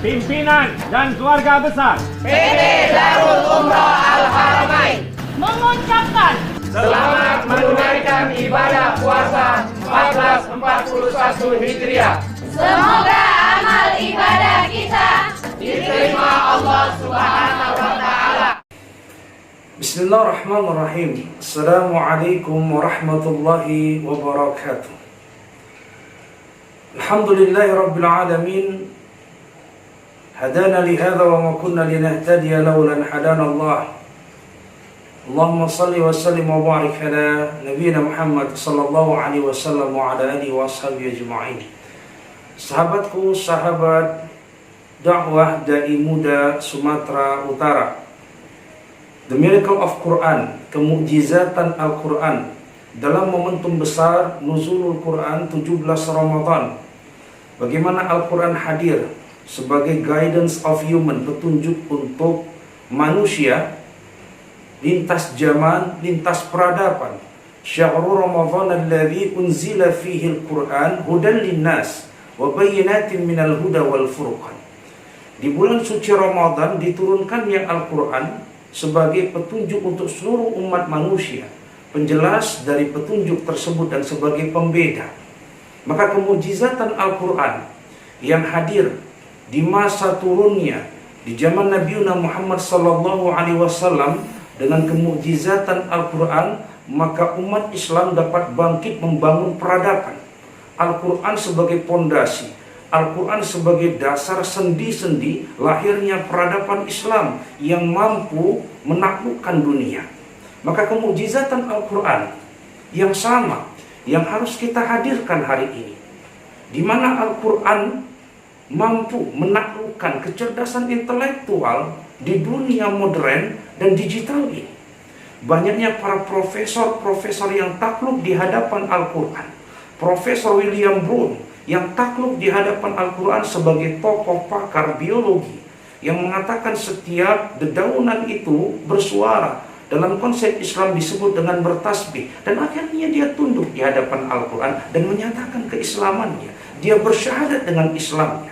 pimpinan dan keluarga besar PT Darul Umroh Al-Haramain mengucapkan selamat menunaikan ibadah puasa 1441 Hijriah. semoga amal ibadah kita Diterima Allah Subhanahu wa Ta'ala. Bismillahirrahmanirrahim. Assalamualaikum warahmatullahi wabarakatuh. Alhamdulillahi rabbil alamin. Hadana lihadza wa ma kunna linahtadiya laula an hadana Allah. Allahumma salli wa sallim wa barik ala nabiyyina Muhammad sallallahu alaihi wasallam wa ala alihi wa ashabihi ajma'in. Sahabatku, sahabat dakwah dai muda Sumatera Utara. The miracle of Quran, kemukjizatan Al-Quran dalam momentum besar Nuzulul Quran 17 Ramadan. Bagaimana Al-Quran hadir sebagai guidance of human, petunjuk untuk manusia lintas zaman, lintas peradaban. Syahrul Ramadan alladzi unzila fihi Al-Quran hudan linnas wa bayyinatin minal huda wal furqan. Di bulan suci Ramadan diturunkannya Al-Quran sebagai petunjuk untuk seluruh umat manusia, penjelas dari petunjuk tersebut dan sebagai pembeda. Maka kemujizatan Al-Quran yang hadir di masa turunnya di zaman Nabi Muhammad sallallahu alaihi wasallam, dengan kemujizatan Al-Quran maka umat Islam dapat bangkit membangun peradaban. Al-Quran sebagai pondasi, Al-Quran sebagai dasar sendi-sendi lahirnya peradaban Islam yang mampu menaklukkan dunia. Maka kemujizatan Al-Quran yang sama yang harus kita hadirkan hari ini, di mana Al-Quran mampu menaklukkan kecerdasan intelektual di dunia modern dan digital ini. Banyaknya para profesor-profesor yang takluk di hadapan Al-Quran. Profesor William Brown yang takluk di hadapan Al-Quran sebagai tokoh pakar biologi yang mengatakan setiap dedaunan itu bersuara, dalam konsep Islam disebut dengan bertasbih, dan akhirnya dia tunduk di hadapan Al-Quran dan menyatakan keislamannya. Dia bersyahadat dengan Islamnya.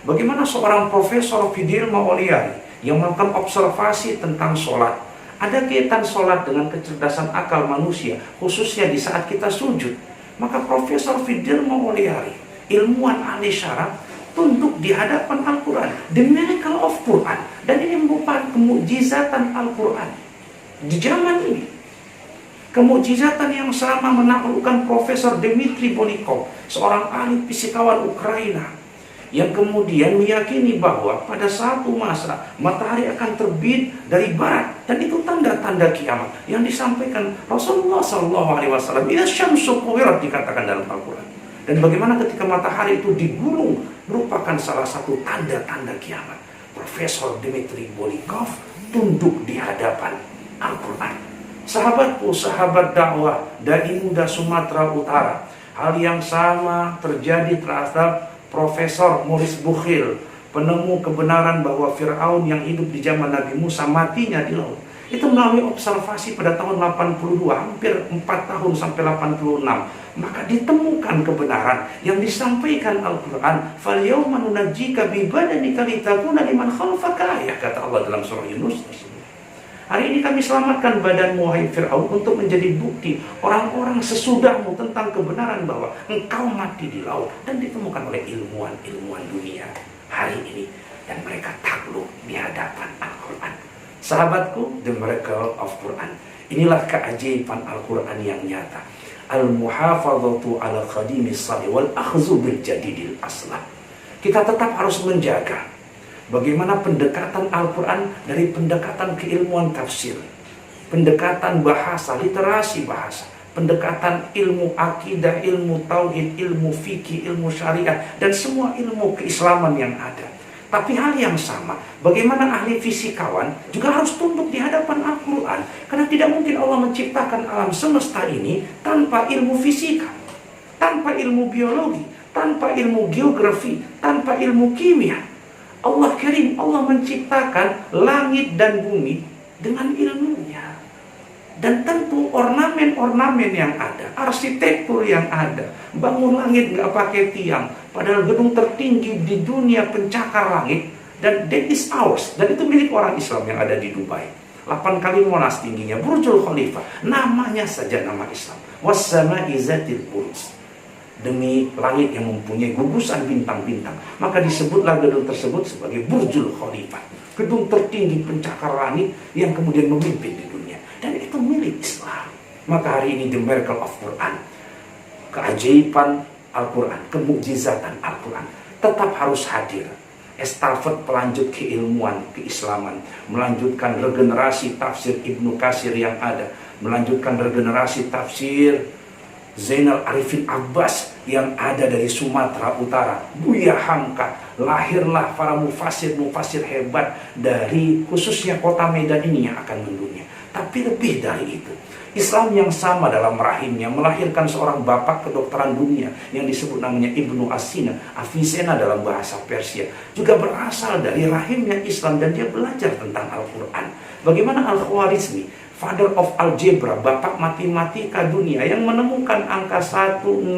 Bagaimana seorang Profesor Fidelma Oliari yang melakukan observasi tentang sholat, ada kaitan sholat dengan kecerdasan akal manusia, khususnya di saat kita sujud. Maka Profesor Fidelma Oliari, ilmuwan ahli syaraf, tunduk di hadapan Al-Quran, the miracle of Quran, dan ini merupakan kemujizatan Al-Quran di zaman ini. Kemujizatan yang sama menaklukkan Profesor Dmitry Bonikov, seorang ahli fisikawan Ukraina, yang kemudian meyakini bahwa pada satu masa matahari akan terbit dari barat, dan itu tanda-tanda kiamat yang disampaikan Rasulullah SAW. Ila syamsu kuwirat dikatakan dalam Al-Quran. Dan bagaimana ketika matahari itu digulung merupakan salah satu tanda-tanda kiamat. Profesor Dmitry Bonikov tunduk di hadapan Al-Quran. Sahabatku, sahabat dakwah dai muda Sumatera Utara, hal yang sama terjadi terhadap Profesor Maurice Bucaille, penemu kebenaran bahwa Fir'aun yang hidup di zaman Nabi Musa matinya di laut. Itu melalui observasi pada tahun 82, hampir 4 tahun sampai 86. Maka ditemukan kebenaran yang disampaikan Al-Quran. "Falyawma nunajjika bibadanika litakuna liman khalfaka ayah," kata Allah dalam surah Yunus tersebut. Hari ini kami selamatkan badanmu wahai Fir'aun untuk menjadi bukti orang-orang sesudahmu tentang kebenaran bahwa engkau mati di laut. Dan ditemukan oleh ilmuwan-ilmuwan dunia hari ini, dan mereka takluk di hadapan Al-Quran. Sahabatku, the miracle of Quran. Inilah keajaiban Al-Quran yang nyata. Al-muhafadhatu ala qadimis salih wal akhzu bil jadidil aslah. Kita tetap harus menjaga bagaimana pendekatan Al-Quran dari pendekatan keilmuan tafsir, pendekatan bahasa, literasi bahasa, pendekatan ilmu akidah, ilmu tauhid, ilmu fikih, ilmu syariah, dan semua ilmu keislaman yang ada. Tapi hal yang sama, bagaimana ahli fisikawan juga harus tunduk di hadapan Al-Quran. Karena tidak mungkin Allah menciptakan alam semesta ini tanpa ilmu fisika, tanpa ilmu biologi, tanpa ilmu geografi, tanpa ilmu kimia. Allah Karim, Allah menciptakan langit dan bumi dengan ilmunya. Dan tentu ornamen-ornamen yang ada, arsitektur yang ada, bangun langit nggak pakai tiang, padahal gedung tertinggi di dunia pencakar langit Dan that is ours. Dan itu milik orang Islam yang ada di Dubai. 8 kali monas tingginya, Burjul Khalifah. Namanya saja nama Islam. Was-sama'i zatil buruj. Demi langit yang mempunyai gugusan bintang-bintang, maka disebutlah gedung tersebut sebagai Burjul Khalifah. Gedung tertinggi pencakar langit yang kemudian memimpin di dunia. Dan itu milik Islam. Maka hari ini the miracle of Quran, keajaiban Al-Quran, kemukjizatan Al-Quran tetap harus hadir. Estafet pelanjut keilmuan, keislaman, melanjutkan regenerasi tafsir Ibnu Katsir yang ada, melanjutkan regenerasi tafsir Zainal Arifin Abbas yang ada dari Sumatera Utara, Buya Hamka. Lahirlah para mufasir hebat dari khususnya kota Medan ini yang akan mendunia. Tapi lebih dari itu, Islam yang sama dalam rahimnya melahirkan seorang bapak kedokteran dunia yang disebut namanya Ibnu As-Sina, Avicenna dalam bahasa Persia, juga berasal dari rahimnya Islam dan dia belajar tentang Al-Quran. Bagaimana Al-Khwarizmi, father of algebra, bapak matematika dunia, yang menemukan angka 1, 0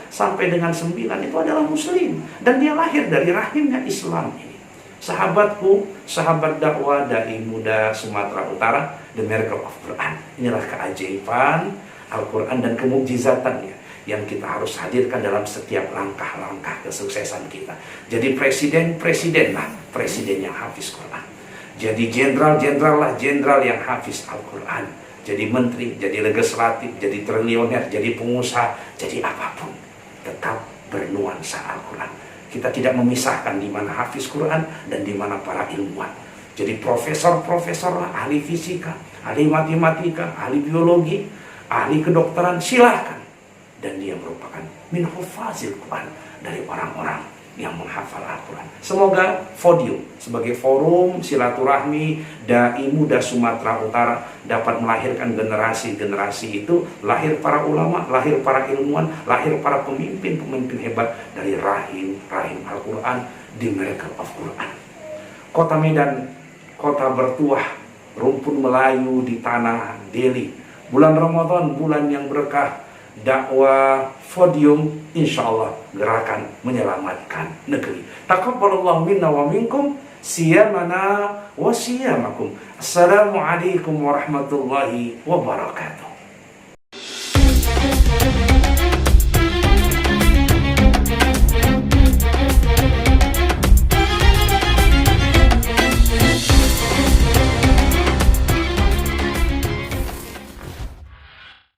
sampai dengan 9 itu adalah muslim, dan dia lahir dari rahimnya Islam ini. Sahabatku, sahabat dakwah dari muda Sumatera Utara, the miracle of Quran. Inilah keajaiban Al-Quran dan kemukjizatannya yang kita harus hadirkan dalam setiap langkah-langkah kesuksesan kita. Jadi presiden yang hafiz Quran. Jadi jenderal yang hafiz Al-Quran. Jadi menteri, jadi legislatif, jadi triliuner, jadi pengusaha, jadi apapun, tetap bernuansa Al-Quran. Kita tidak memisahkan di mana hafiz Quran dan di mana para ilmuwan. Jadi profesor lah, ahli fisika, ahli matematika, ahli biologi, ahli kedokteran, silahkan. Dan dia merupakan min hufazil Quran, dari orang-orang yang menghafal Al-Quran. Semoga Fodium sebagai forum silaturahmi dai muda Sumatera Utara dapat melahirkan generasi-generasi itu, lahir para ulama, lahir para ilmuwan, lahir para pemimpin-pemimpin hebat dari rahim Al-Quran, the miracle of Quran. Kota Medan, kota bertuah, rumpun Melayu di tanah Delhi. Bulan Ramadan, bulan yang berkah, dakwah Fodium insyaallah gerakan menyelamatkan negeri. Taqabbalallahu minna wa minkum siyamana wa siyamakum. Assalamualaikum warahmatullahi wabarakatuh.